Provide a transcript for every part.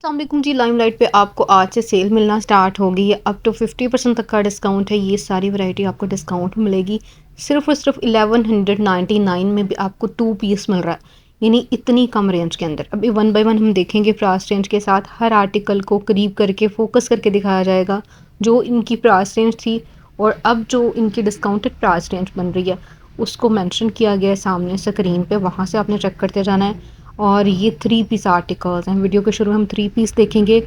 अस्सलामुअलैकुम जी। लाइमलाइट पे आपको आज से सेल मिलना स्टार्ट हो गई है। अप टू 50% तक का डिस्काउंट है। ये सारी वैरायटी आपको डिस्काउंट में मिलेगी। सिर्फ और सिर्फ 1199 में भी आपको 2 पीस मिल रहा है, यानी इतनी कम रेंज के अंदर। अभी वन बाय वन हम देखेंगे प्राइस रेंज के साथ। हर आर्टिकल को करीब करके फोकस करके दिखाया जाएगा जो इनकी प्राइस रेंज थी और अब जो इनकी डिस्काउंटेड प्राइस रेंज बन रही है उसको मेंशन किया गया है सामने स्क्रीन पे। वहाँ से आपने चेक करते जाना है। और ये 3 पीस आर्टिकल्स हैं। वीडियो के शुरू में हम 3 पीस देखेंगे।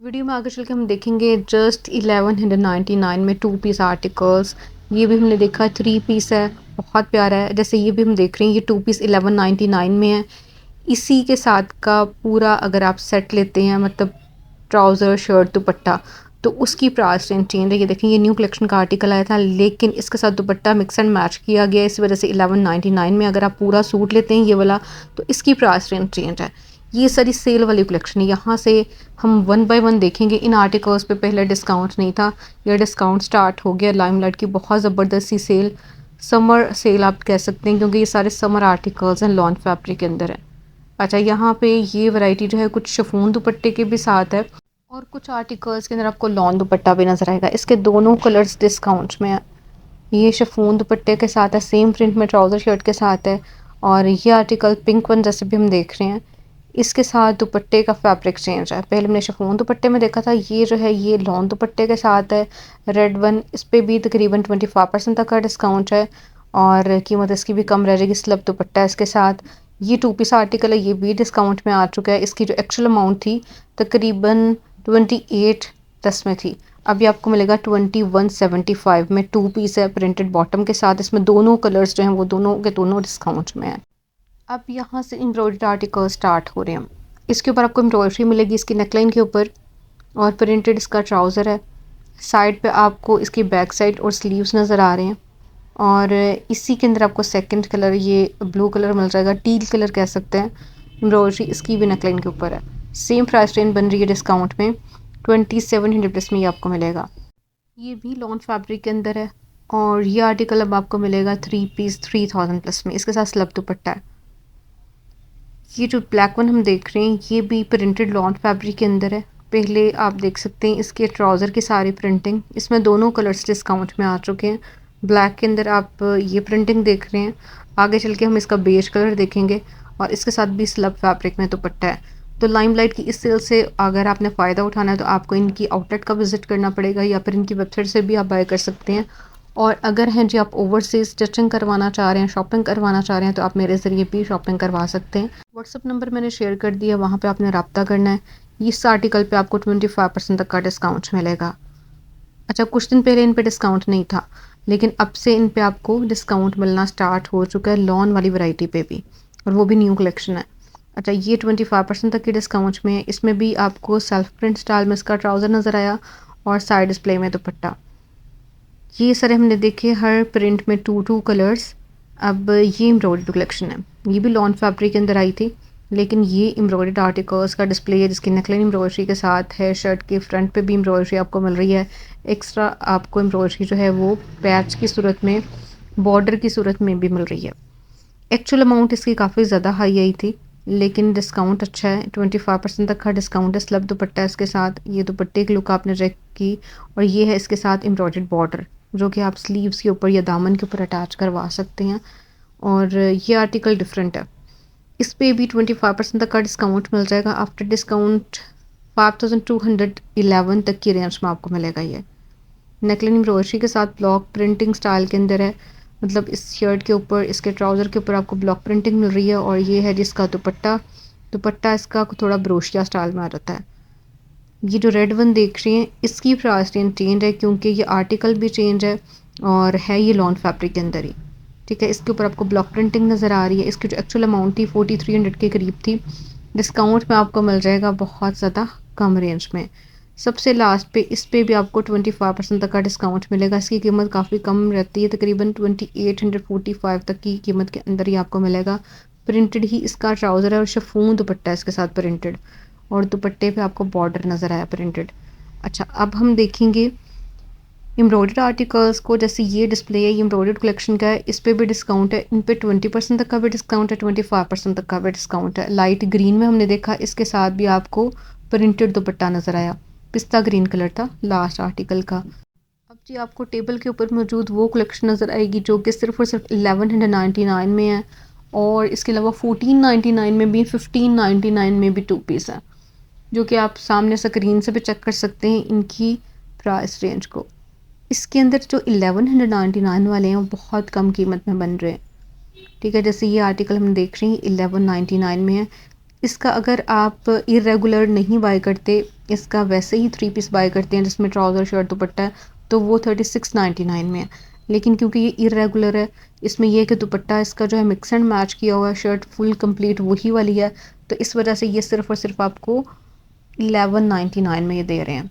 वीडियो में आगे चल के हम देखेंगे जस्ट 1199 में 2 पीस आर्टिकल्स। ये भी हमने देखा 3 पीस है, बहुत प्यारा है। जैसे ये भी हम देख रहे हैं, ये 2 पीस 1199 में है। इसी के साथ का पूरा अगर आप सेट लेते हैं, मतलब ट्राउज़र शर्ट दुपट्टा, तो उसकी प्राइस रेंज चेंज है। ये देखें, ये न्यू कलेक्शन का आर्टिकल आया था लेकिन इसके साथ दुपट्टा मिक्स एंड मैच किया गया है, इस वजह से 1199 में। अगर आप पूरा सूट लेते हैं ये वाला तो इसकी प्राइस रेंज चेंज है। ये सारी सेल वाली कलेक्शन है। यहाँ से हम वन बाय वन देखेंगे। इन आर्टिकल्स पे पहले डिस्काउंट नहीं था, यह डिस्काउंट स्टार्ट हो गया। लाइमलाइट की बहुत ज़बरदस्त सी सेल, समर सेल आप कह सकते हैं, क्योंकि ये सारे समर आर्टिकल्स हैं, लॉन फैब्रिक के अंदर है। अच्छा, यहाँ पे ये वैरायटी जो है कुछ शिफॉन दुपट्टे के भी साथ है और कुछ आर्टिकल्स के अंदर आपको लॉन दुपट्टा भी नजर आएगा। इसके दोनों कलर्स डिस्काउंट में है। ये शिफॉन दुपट्टे के साथ है, सेम प्रिंट में ट्राउज़र शर्ट के साथ है। और ये आर्टिकल पिंक वन जैसे भी हम देख रहे हैं, इसके साथ दुपट्टे का फैब्रिक चेंज है। पहले हमने शिफॉन दुपट्टे में देखा था, ये जो है ये लॉन दुपट्टे के साथ है, रेड वन। इस पर भी तकरीबन 25% तक का डिस्काउंट है और कीमत इसकी भी कम रह जाएगी। स्लब दुपट्टा है इसके साथ। ये 2 पीस आर्टिकल है, ये भी डिस्काउंट में आ चुका है। इसकी जो एक्चुअल अमाउंट थी तकरीबन 28 में थी, अभी आपको मिलेगा 2175 में। 2 पीस है प्रिंटेड बॉटम के साथ। इसमें दोनों कलर्स जो हैं वो दोनों के दोनों डिस्काउंट में है। अब यहाँ से एम्ब्रॉयडर्ड आर्टिकल स्टार्ट हो रहे हैं। इसके ऊपर आपको एम्ब्रॉयडरी मिलेगी इसकी नेकलाइन के ऊपर और प्रिंटेड इसका ट्राउज़र है। साइड पे आपको इसकी बैक साइड और स्लीव्स नज़र आ रहे हैं। और इसी के अंदर आपको सेकंड कलर ये ब्लू कलर मिल जाएगा, टील कलर कह सकते हैं। एम्ब्रॉयडरी इसकी भी नेकलाइन के ऊपर है। सेम प्राइस रेंज बन रही है डिस्काउंट में, 2700 प्लस में ये आपको मिलेगा। ये भी लॉन फैब्रिक के अंदर है और ये आर्टिकल अब आपको मिलेगा 3 पीस 3000 प्लस में। इसके साथ स्लब दुपट्टा है। ये जो ब्लैक वन हम देख रहे हैं ये भी प्रिंटेड लॉन फैब्रिक के अंदर है। पहले आप देख सकते हैं इसके ट्राउज़र की सारी प्रिंटिंग। इसमें दोनों कलर्स डिस्काउंट में आ चुके हैं। ब्लैक के अंदर आप ये प्रिंटिंग देख रहे हैं। आगे चल के हम इसका बेज कलर देखेंगे और इसके साथ भी स्लब फैब्रिक में दुपट्टा है। तो लाइमलाइट की इस सेल से अगर आपने फ़ायदा उठाना है तो आपको इनकी आउटलेट का विज़िट करना पड़ेगा या फिर इनकी वेबसाइट से भी आप बाय कर सकते हैं। और अगर हैं जी आप ओवरसीज़ स्टिचिंग करवाना चाह रहे हैं, शॉपिंग करवाना चाह रहे हैं, तो आप मेरे ज़रिए भी शॉपिंग करवा सकते हैं। व्हाट्सअप नंबर मैंने शेयर कर दिया, वहाँ पे आपने रब्ता करना है। इस आर्टिकल पे आपको 25% तक का डिस्काउंट मिलेगा। अच्छा, कुछ दिन पहले इन पे डिस्काउंट नहीं था लेकिन अब से इन पे आपको डिस्काउंट मिलना स्टार्ट हो चुका है, लॉन वाली वैरायटी पे भी, और वो भी न्यू कलेक्शन है। अच्छा, ये 25% तक की डिस्काउंट में है। इसमें भी आपको सेल्फ प्रिंट स्टाइल में इसका ट्राउज़र नज़र आया और साइड डिस्प्ले में दुपट्टा। ये सारे हमने देखे हर प्रिंट में 2 कलर्स। अब ये एम्ब्रॉयडर्ड कलेक्शन है, ये भी लॉन फैब्रिक के अंदर आई थी लेकिन ये एम्ब्रॉयडर्ड आर्टिकल्स का डिस्प्ले है जिसकी नेकलाइन एम्ब्रॉयडरी के साथ है। शर्ट के फ्रंट पे भी एम्ब्रॉयडरी आपको मिल रही है। एक्स्ट्रा आपको एम्ब्रॉयडरी जो है वो पैच की सूरत में, बॉर्डर की सूरत में भी मिल रही है। एक्चुअल अमाउंट इसकी काफ़ी ज़्यादा हाई आई थी लेकिन डिस्काउंट अच्छा है, 25% तक का डिस्काउंट है। स्लब दुपट्टा है इसके साथ। ये दुपट्टे की लुक आपने चेक की और ये है इसके साथ एम्ब्रॉयडर्ड बॉर्डर जो कि आप स्लीव्स के ऊपर या दामन के ऊपर अटैच करवा सकते हैं। और ये आर्टिकल डिफरेंट है, इस पे भी 25% तक का डिस्काउंट मिल जाएगा। आफ्टर डिस्काउंट 5211 तक की रेंज में आपको मिलेगा। ये नेकलाइन एम्ब्रॉयडरी के साथ ब्लॉक प्रिंटिंग स्टाइल के अंदर है, मतलब इस शर्ट के ऊपर, इसके ट्राउज़र के ऊपर आपको ब्लॉक प्रिंटिंग मिल रही है। और ये है जिसका दुपट्टा, दुपट्टा इसका थोड़ा ब्रोशिया स्टाइल में आ जाता है। ये जो रेड वन देख रही हैं इसकी प्राइस रेंज चेंज है क्योंकि ये आर्टिकल भी चेंज है और है ये लॉन फैब्रिक के अंदर ही, ठीक है। इसके ऊपर आपको ब्लॉक प्रिंटिंग नज़र आ रही है। इसकी जो एक्चुअल अमाउंट थी 4300 के करीब थी, डिस्काउंट में आपको मिल जाएगा बहुत ज़्यादा कम रेंज में। सबसे लास्ट पे इस पे भी आपको 25% तक का डिस्काउंट मिलेगा। इसकी कीमत काफ़ी कम रहती है, तकरीबन 2845 तक की कीमत के अंदर ही आपको मिलेगा। प्रिंटेड ही इसका ट्राउज़र है और शिफॉन दुपट्टा है इसके साथ प्रिंटेड, और दुपट्टे पे आपको बॉर्डर नज़र आया प्रिंटेड। अच्छा, अब हम देखेंगे एम्ब्रॉयडर्ड आर्टिकल्स को। जैसे ये डिस्प्ले है, ये एम्ब्रॉयडर्ड कलेक्शन का है, इस पे भी डिस्काउंट है। इन पे 20% तक का भी डिस्काउंट है, 25% तक का भी डिस्काउंट है। लाइट ग्रीन में हमने देखा, इसके साथ भी आपको प्रिंटेड दुपट्टा नज़र आया, पिस्ता ग्रीन कलर था लास्ट आर्टिकल का। अब जी आपको टेबल के ऊपर मौजूद वो कलेक्शन नज़र आएगी जो कि सिर्फ और सिर्फ 1199 में है, और इसके अलावा 1499 में भी, 1599 में भी टू पीस है, जो कि आप सामने स्क्रीन से भी चेक कर सकते हैं इनकी प्राइस रेंज को। इसके अंदर जो 1199 वाले हैं वो बहुत कम कीमत में बन रहे हैं, ठीक है। जैसे ये आर्टिकल हम देख रहे हैं 1199 में है। इसका अगर आप इरेगुलर नहीं बाय करते, इसका वैसे ही थ्री पीस बाय करते हैं जिसमें ट्राउज़र शर्ट दुपट्टा है, तो वो 3699 में है। लेकिन क्योंकि ये इरेगुलर है, इसमें यह है कि दुपट्टा इसका जो है मिक्स एंड मैच किया हुआ है, शर्ट फुल कंप्लीट वही वाली है, तो इस वजह से ये सिर्फ और सिर्फ आपको 1199 में ये दे रहे हैं।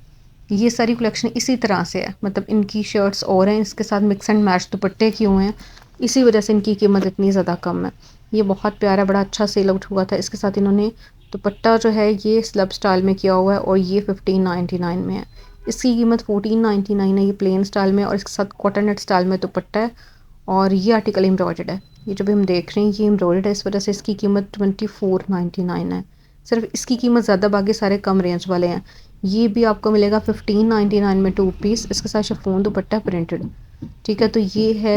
ये सारी कलेक्शन इसी तरह से है, मतलब इनकी शर्ट्स और हैं, इसके साथ मिक्स एंड मैच दुपट्टे क्यों हैं, इसी वजह से इनकी कीमत इतनी ज़्यादा कम है। ये बहुत प्यारा, बड़ा अच्छा सेल आउट हुआ था। इसके साथ इन्होंने दुपट्टा जो है ये स्लब स्टाइल में किया हुआ है, और ये 1599 में है। इसकी कीमत 1499 है, ये प्लेन स्टाइल में, और इसके साथ कॉटन नेट स्टाइल में दुपट्टा है, और ये आर्टिकल एम्ब्रॉयडर्ड है। ये जो भी हम देख रहे हैं ये एम्ब्रॉयडर्ड है, इस वजह से इसकी कीमत 2499 है। सिर्फ इसकी कीमत ज़्यादा, बाकी सारे कम रेंज वाले हैं। ये भी आपको मिलेगा 1599 में टू पीस, इसके साथ शिफॉन दुपट्टा प्रिंटेड, ठीक है। तो ये है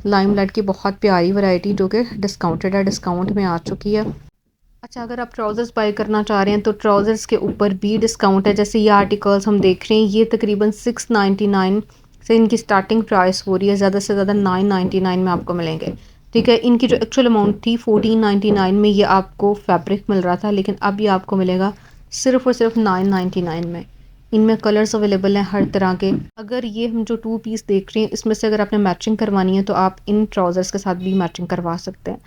लाइमलाइट की बहुत प्यारी वैरायटी जो कि डिस्काउंटेड है, डिस्काउंट में आ चुकी है। अच्छा, अगर आप ट्राउज़र्स बाय करना चाह रहे हैं तो ट्राउज़र्स के ऊपर भी डिस्काउंट है। जैसे ये आर्टिकल्स हम देख रहे हैं, ये तकरीबन 699 से इनकी स्टार्टिंग प्राइस हो रही है, ज़्यादा से ज़्यादा 999 में आपको मिलेंगे, ठीक है। इनकी जो एक्चुअल अमाउंट थी 1499 में ये आपको फैब्रिक मिल रहा था, लेकिन अब ये आपको मिलेगा सिर्फ और सिर्फ 999 में। इनमें कलर्स अवेलेबल हैं हर तरह के। अगर ये हम जो टू पीस देख रहे हैं इसमें से अगर आपने मैचिंग करवानी है तो आप इन ट्राउज़र्स के साथ भी मैचिंग करवा सकते हैं।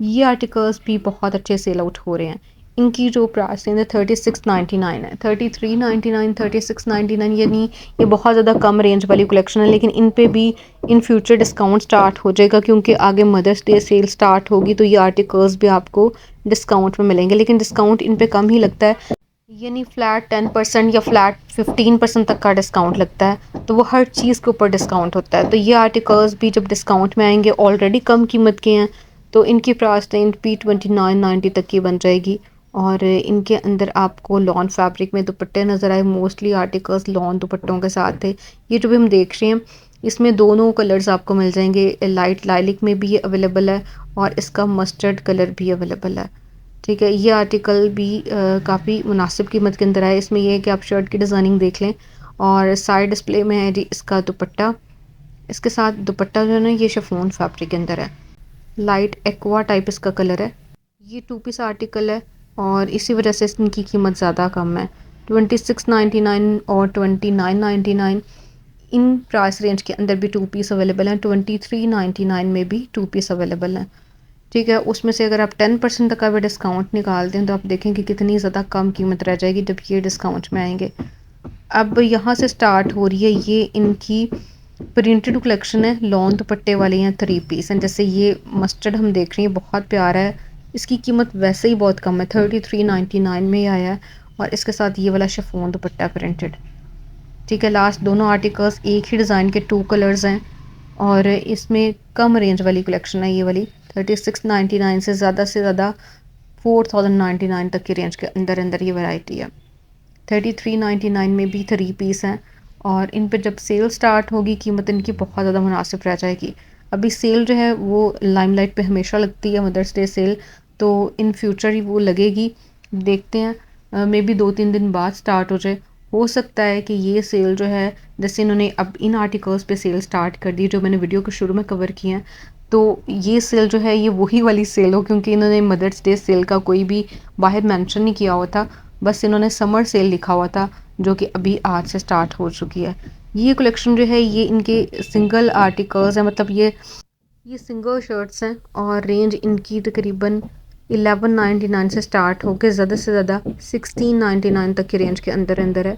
ये आर्टिकल्स भी बहुत अच्छे सेल आउट हो रहे हैं। इनकी जो प्राइस है 3699 है, 3399, 3699, यानी ये बहुत ज़्यादा कम रेंज वाली कलेक्शन है। लेकिन इन पे भी इन फ्यूचर डिस्काउंट स्टार्ट हो जाएगा, क्योंकि आगे मदर्स डे सेल स्टार्ट होगी, तो ये आर्टिकल्स भी आपको डिस्काउंट में मिलेंगे। लेकिन डिस्काउंट इन पे कम ही लगता है, यानी फ्लैट 10% या फ्लैट 15% तक का डिस्काउंट लगता है, तो वो हर चीज़ के ऊपर डिस्काउंट होता है। तो ये आर्टिकल्स भी जब डिस्काउंट में आएंगे, ऑलरेडी कम कीमत के हैं, तो इनकी प्राइस रेंज भी 2990 तक की बन जाएगी। और इनके अंदर आपको लॉन फैब्रिक में दुपट्टे नज़र आए, मोस्टली आर्टिकल्स लॉन दुपट्टों के साथ थे। ये जो भी हम देख रहे हैं इसमें दोनों कलर्स आपको मिल जाएंगे, लाइट लाइलिक में भी ये अवेलेबल है और इसका मस्टर्ड कलर भी अवेलेबल है, ठीक है। ये आर्टिकल भी काफ़ी मुनासिब कीमत के अंदर है। इसमें यह है कि आप शर्ट की डिज़ाइनिंग देख लें, और साइड डिस्प्ले में है जी इसका दुपट्टा। इसके साथ दुपट्टा जो है ना ये शिफॉन फैब्रिक के अंदर है, लाइट एक्वा टाइप इसका कलर है। ये टू पीस आर्टिकल है और इसी वजह से इनकी कीमत ज़्यादा कम है, 2699 और 2999 इन प्राइस रेंज के अंदर भी टू पीस अवेलेबल हैं। 2399 में भी टू पीस अवेलेबल हैं, ठीक है। उसमें से अगर आप 10% तक का भी डिस्काउंट निकाल दें तो आप देखेंगे कितनी ज़्यादा कम कीमत रह जाएगी जब ये डिस्काउंट में आएंगे। अब यहाँ से स्टार्ट हो रही है ये इनकी प्रिंटेड कलेक्शन है, लॉन दुपट्टे वाले हैं, थ्री पीस हैं। जैसे ये मस्टर्ड हम देख रहे हैं बहुत प्यारा है, इसकी कीमत वैसे ही बहुत कम है, 3399 में ही आया है, और इसके साथ ये वाला शिफॉन दुपट्टा प्रिंटेड, ठीक है। लास्ट दोनों आर्टिकल्स एक ही डिज़ाइन के टू कलर्स हैं, और इसमें कम रेंज वाली कलेक्शन है ये वाली। 3699 से ज़्यादा 4099 तक की रेंज के अंदर अंदर ये वैरायटी है। 3399 में भी थ्री पीस हैं, और इन पर जब सेल स्टार्ट होगी कीमत इनकी बहुत ज़्यादा मुनासिब रह जाएगी। अभी सेल जो है वो लाइमलाइट पे हमेशा लगती है, मदर्स डे सेल, तो इन फ्यूचर ही वो लगेगी, देखते हैं मे बी 2-3 दिन बाद स्टार्ट हो जाए। हो सकता है कि ये सेल जो है, जैसे इन्होंने अब इन आर्टिकल्स पे सेल स्टार्ट कर दी जो मैंने वीडियो के शुरू में कवर किए हैं, तो ये सेल जो है ये वही वाली सेल हो, क्योंकि इन्होंने मदर्स डे सेल का कोई भी बाहर मेंशन नहीं किया हुआ था, बस इन्होंने समर सेल लिखा हुआ था, जो कि अभी आज से स्टार्ट हो चुकी है। ये कलेक्शन जो है ये इनके सिंगल आर्टिकल्स हैं, मतलब ये सिंगल शर्ट्स हैं, और रेंज इनकी तकरीबन 1199 से स्टार्ट होकर ज़्यादा से ज़्यादा 1699 तक की रेंज के अंदर अंदर है।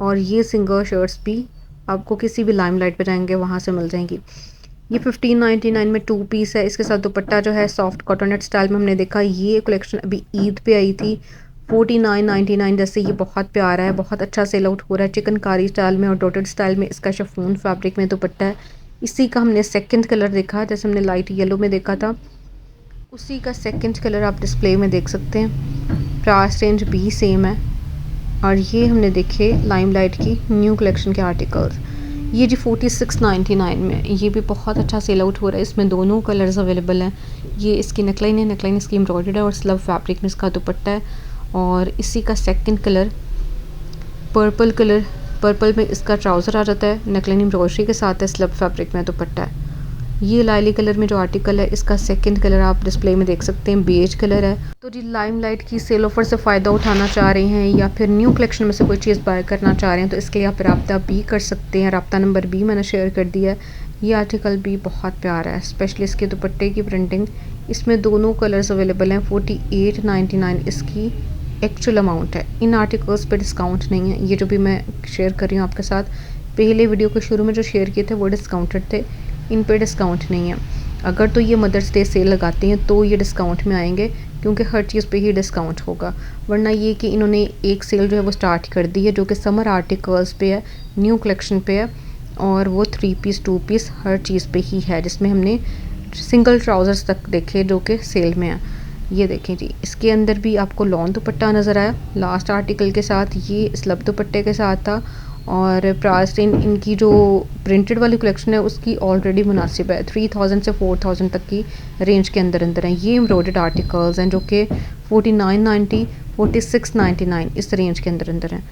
और ये सिंगल शर्ट्स भी आपको किसी भी लाइमलाइट पे जाएंगे वहाँ से मिल जाएंगी। ये 1599 में टू पीस है, इसके साथ दुपट्टा जो है सॉफ्ट कॉटनेट स्टाइल में हमने देखा। ये कलेक्शन अभी ईद पे आई थी 4999 जैसे, ये बहुत प्यारा है, बहुत अच्छा सेल आउट हो रहा है। चिकनकारी स्टाइल में और डॉटेड स्टाइल में इसका शिफॉन फैब्रिक में दुपट्टा है। इसी का हमने सेकंड कलर देखा, जैसे हमने लाइट येलो में देखा था, उसी का सेकंड कलर आप डिस्प्ले में देख सकते हैं। प्राइस रेंज भी सेम है, और ये हमने देखे लाइमलाइट की न्यू कलेक्शन के आर्टिकल्स। ये जी 4699 में, ये भी बहुत अच्छा सेल आउट हो रहा है। इसमें दोनों कलर्स अवेलेबल हैं। ये इसकी नेकलाइन है, नेकलाइन इसकी एम्ब्रॉयडर्ड है और स्लब फैब्रिक में इसका दुपट्टा है। और इसी का second colour purple colour, purple में इसका ट्राउज़र आ जाता है, नेकलाइन एम्ब्रॉयडरी के साथ है, स्लब फैब्रिक में दुपट्टा है। ये लाइली कलर में जो आर्टिकल है इसका सेकंड कलर आप डिस्प्ले में देख सकते हैं, बेज कलर है। तो जी लाइमलाइट की सेल ऑफर से फ़ायदा उठाना चाह रहे हैं या फिर न्यू कलेक्शन में से कोई चीज़ बाय करना चाह रहे हैं तो इसके लिए आप रब्ता भी कर सकते हैं। रब्ता नंबर भी मैंने शेयर कर दिया है। ये आर्टिकल भी बहुत प्यारा है, स्पेशली इसके दुपट्टे की प्रिंटिंग। इसमें दोनों कलर्स अवेलेबल हैं। 4899 इसकी एक्चुअल अमाउंट है। इन आर्टिकल्स पे डिस्काउंट नहीं है। ये जो भी मैं शेयर कर रही हूँ आपके साथ, पहले वीडियो के शुरू में जो शेयर किए थे वो डिस्काउंटेड थे, इन पे डिस्काउंट नहीं है। अगर तो ये मदर्स डे सेल लगाते हैं तो ये डिस्काउंट में आएंगे, क्योंकि हर चीज़ पे ही डिस्काउंट होगा। वरना ये कि इन्होंने एक सेल जो है वो स्टार्ट कर दी है जो कि समर आर्टिकल्स पे है, न्यू कलेक्शन पे है, और वो 3 पीस 2 पीस हर चीज़ पे ही है, जिसमें हमने सिंगल ट्राउज़र्स तक देखे जो कि सेल में है। ये देखें जी, इसके अंदर भी आपको लॉन दुपट्टा नज़र आया लास्ट आर्टिकल के साथ, ये स्लब दुपट्टे के साथ था। और प्राइस इनकी जो प्रिंटेड वाली कलेक्शन है उसकी ऑलरेडी मुनासिब है, 3000 से 4000 तक की रेंज के अंदर अंदर हैं। ये एम्ब्रॉयडर्ड आर्टिकल्स हैं जो कि 4990 4699 इस रेंज के अंदर अंदर हैं।